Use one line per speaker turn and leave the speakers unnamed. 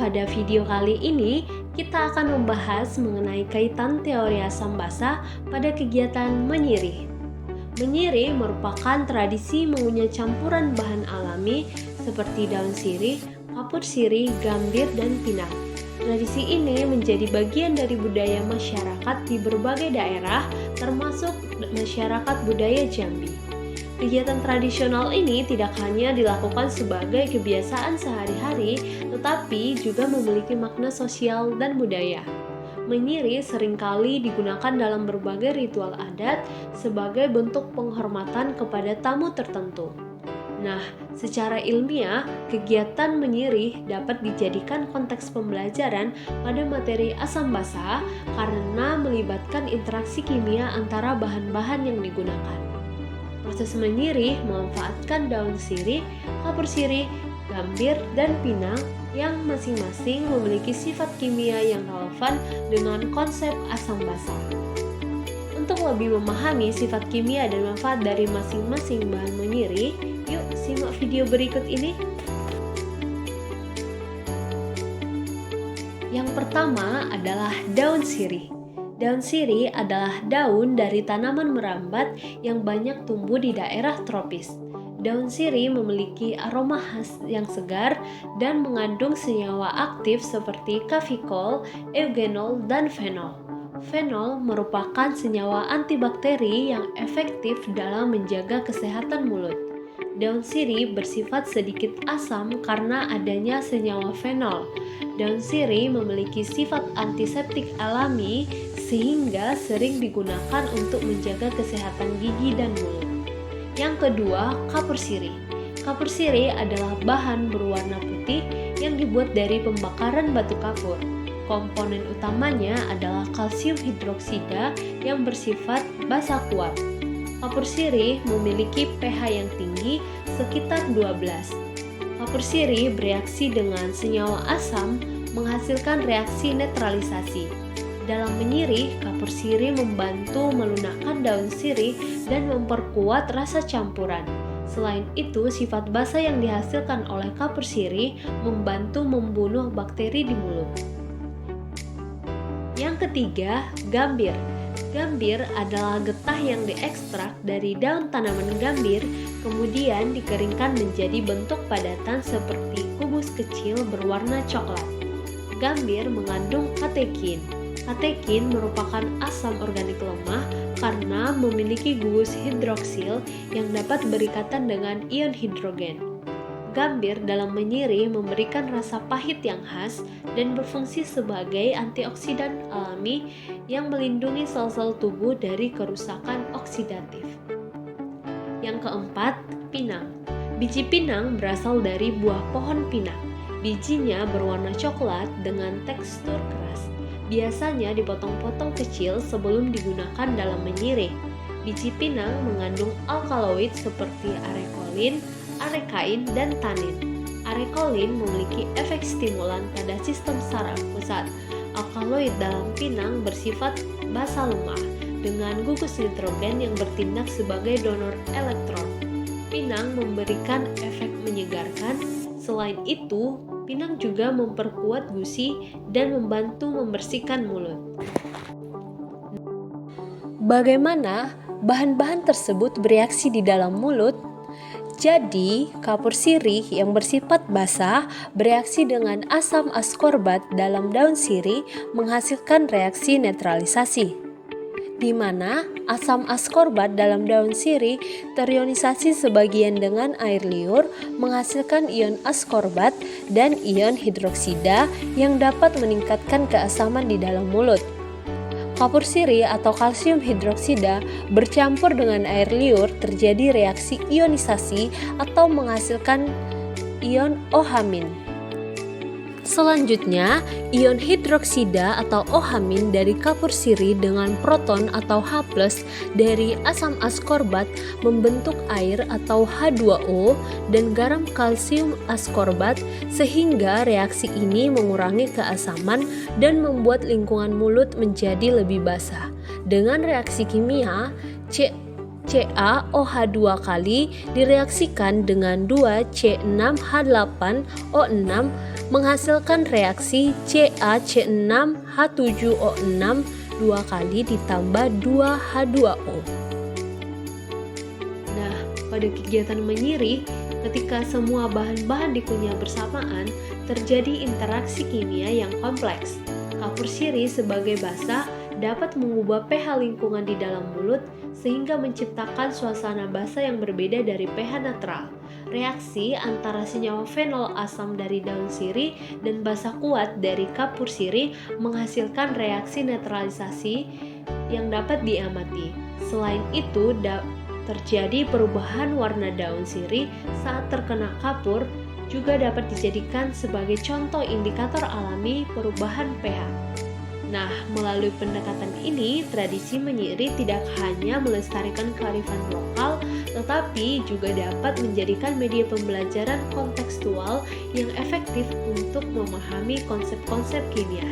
pada video kali ini kita akan membahas mengenai kaitan teori asam basa pada kegiatan menyirih. Menyirih merupakan tradisi mengunyah campuran bahan alami seperti daun sirih, kapur sirih, gambir, dan pinang. Tradisi ini menjadi bagian dari budaya masyarakat di berbagai daerah, termasuk masyarakat budaya Jambi. Kegiatan tradisional ini tidak hanya dilakukan sebagai kebiasaan sehari-hari, tetapi juga memiliki makna sosial dan budaya. Menyirih seringkali digunakan dalam berbagai ritual adat sebagai bentuk penghormatan kepada tamu tertentu. Nah, secara ilmiah, kegiatan menyirih dapat dijadikan konteks pembelajaran pada materi asam basa karena melibatkan interaksi kimia antara bahan-bahan yang digunakan. Proses menyirih memanfaatkan daun sirih, kapur sirih, gambir, dan pinang yang masing-masing memiliki sifat kimia yang relevan dengan konsep asam basa. Untuk lebih memahami sifat kimia dan manfaat dari masing-masing bahan menyirih, yuk simak video berikut ini. Yang pertama adalah daun sirih. Daun sirih adalah daun dari tanaman merambat yang banyak tumbuh di daerah tropis. Daun sirih memiliki aroma khas yang segar dan mengandung senyawa aktif seperti kafikol, eugenol, dan fenol. Fenol merupakan senyawa antibakteri yang efektif dalam menjaga kesehatan mulut. Daun sirih bersifat sedikit asam karena adanya senyawa fenol. Daun sirih memiliki sifat antiseptik alami sehingga sering digunakan untuk menjaga kesehatan gigi dan mulut. Yang kedua, kapur sirih. Kapur sirih adalah bahan berwarna putih yang dibuat dari pembakaran batu kapur. Komponen utamanya adalah kalsium hidroksida yang bersifat basa kuat. Kapur sirih memiliki pH yang tinggi sekitar 12. Kapur sirih bereaksi dengan senyawa asam menghasilkan reaksi netralisasi. Dalam menyirih, kapur sirih membantu melunakkan daun sirih dan memperkuat rasa campuran. Selain itu, sifat basa yang dihasilkan oleh kapur sirih membantu membunuh bakteri di mulut. Yang ketiga, gambir. Gambir adalah getah yang diekstrak dari daun tanaman gambir, kemudian dikeringkan menjadi bentuk padatan seperti kubus kecil berwarna coklat. Gambir mengandung katekin. Katekin merupakan asam organik lemah karena memiliki gugus hidroksil yang dapat berikatan dengan ion hidrogen. Gambir dalam menyirih memberikan rasa pahit yang khas dan berfungsi sebagai antioksidan alami yang melindungi sel-sel tubuh dari kerusakan oksidatif. Yang keempat, pinang. Biji pinang berasal dari buah pohon pinang. Bijinya berwarna coklat dengan tekstur keras. Biasanya dipotong-potong kecil sebelum digunakan dalam menyirih. Biji pinang mengandung alkaloid seperti arekolin, arekain, dan tanin. Arekolin memiliki efek stimulan pada sistem saraf pusat. Alkaloid dalam pinang bersifat basa lemah dengan gugus nitrogen yang bertindak sebagai donor elektron. Pinang memberikan efek menyegarkan. Selain itu, pinang juga memperkuat gusi dan membantu membersihkan mulut. Bagaimana bahan-bahan tersebut bereaksi di dalam mulut? Jadi, kapur sirih yang bersifat basa bereaksi dengan asam askorbat dalam daun sirih menghasilkan reaksi netralisasi, di mana asam askorbat dalam daun sirih terionisasi sebagian dengan air liur menghasilkan ion askorbat dan ion hidroksida yang dapat meningkatkan keasaman di dalam mulut. Kapur sirih atau kalsium hidroksida bercampur dengan air liur terjadi reaksi ionisasi atau menghasilkan ion OH-. Selanjutnya, ion hidroksida atau OH- dari kapur sirih dengan proton atau H+ dari asam askorbat membentuk air atau H2O dan garam kalsium askorbat sehingga reaksi ini mengurangi keasaman dan membuat lingkungan mulut menjadi lebih basah. Dengan reaksi kimia, CaOH2 kali direaksikan dengan 2C6H8O6 menghasilkan reaksi CaC6H7O6 2 kali ditambah 2H2O. Nah, pada kegiatan menyiri, ketika semua bahan-bahan dikunyah bersamaan, terjadi interaksi kimia yang kompleks. Kapur sirih sebagai basa dapat mengubah pH lingkungan di dalam mulut sehingga menciptakan suasana basa yang berbeda dari pH netral. Reaksi antara senyawa fenol asam dari daun sirih dan basa kuat dari kapur sirih menghasilkan reaksi netralisasi yang dapat diamati. Selain itu, terjadi perubahan warna daun sirih saat terkena kapur juga dapat dijadikan sebagai contoh indikator alami perubahan pH. Nah, melalui pendekatan ini, tradisi menyiri tidak hanya melestarikan kearifan lokal, tetapi juga dapat menjadikan media pembelajaran kontekstual yang efektif untuk memahami konsep-konsep kimia.